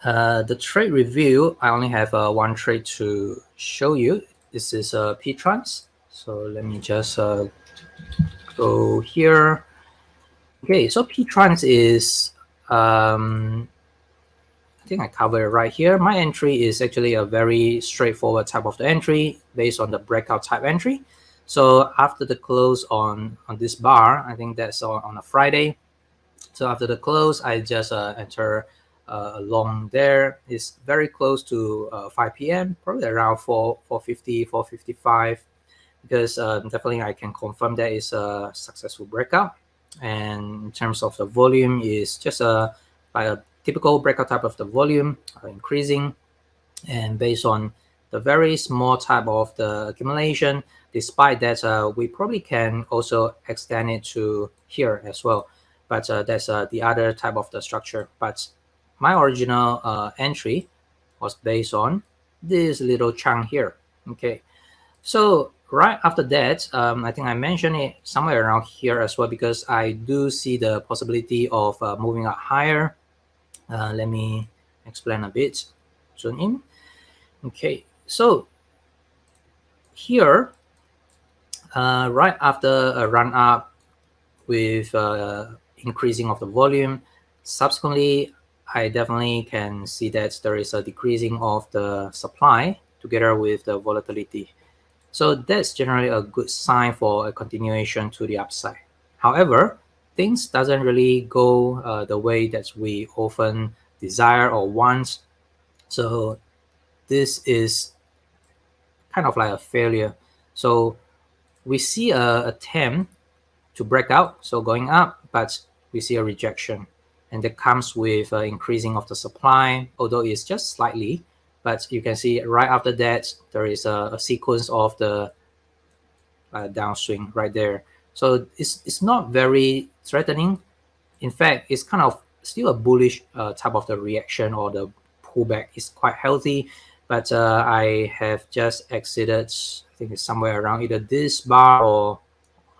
The trade review, I only have one trade to show you. This is PTRANS. So let me just go here. Okay, so PTRANS is, I think I cover it right here. My entry is actually a very straightforward type of the entry based on the breakout type entry. So after the close on this bar, I think that's on a Friday. So after the close, I just enter long there. It's very close to 5 p.m., probably around 4:50, 4:55, because definitely I can confirm that it's a successful breakout. And in terms of the volume, is just like a typical breakout type of the volume increasing. And based on the very small type of the accumulation, despite that, we probably can also extend it to here as well. But that's the other type of the structure. But my original entry was based on this little chunk here. Okay, so right after that, I think I mentioned it somewhere around here as well, because I do see the possibility of moving up higher. Let me explain a bit. Zoom in. Okay, so here, right after a run up with increasing of the volume, subsequently, I definitely can see that there is a decreasing of the supply together with the volatility. So that's generally a good sign for a continuation to the upside. However, things doesn't really go the way that we often desire or want. So this is kind of like a failure. So we see a attempt to break out, so going up, but we see a rejection. And that comes with increasing of the supply, although it's just slightly, but you can see right after that, there is a sequence of the downswing right there. So it's not very threatening. In fact, it's kind of still a bullish type of the reaction, or the pullback is quite healthy. But I have just exited, I think it's somewhere around either this bar or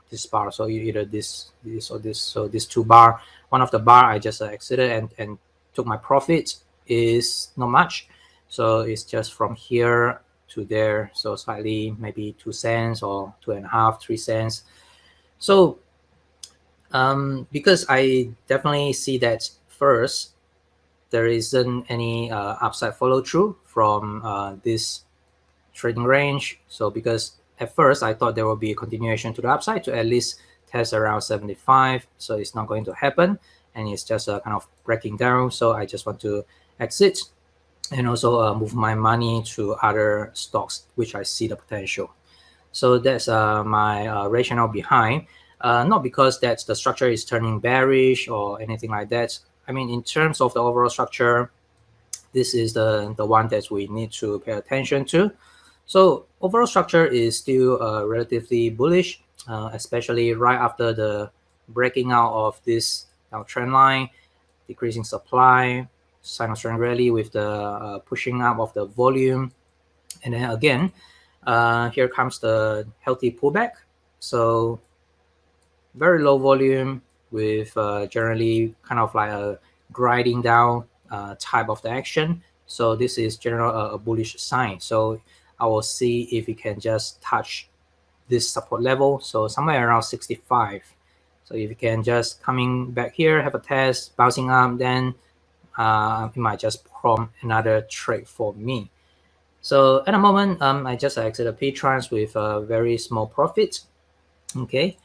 this bar. So either this or this. So this two bar, one of the bar I just exited and took my profit. Is not much. So it's just from here to there. So slightly, maybe 2 cents or 2.5, 3 cents. So because I definitely see that first, there isn't any upside follow through from this trading range. So because at first I thought there will be a continuation to the upside to at least test around 75. So it's not going to happen, and it's just kind of breaking down. So I just want to exit and also move my money to other stocks which I see the potential. So that's my rationale behind. Not because that the structure is turning bearish or anything like that. I mean, in terms of the overall structure, this is the one that we need to pay attention to. So overall structure is still relatively bullish, especially right after the breaking out of this trend line, decreasing supply, sinusoidal rally with the pushing up of the volume. And then again, here comes the healthy pullback. So very low volume with generally kind of like a grinding down type of the action. So this is generally a bullish sign. So I will see if it can just touch this support level. So somewhere around 65. So if you can just coming back here, have a test, bouncing up, then it might just prompt another trade for me. So at the moment, I just exited PTRANS with a very small profit. Okay.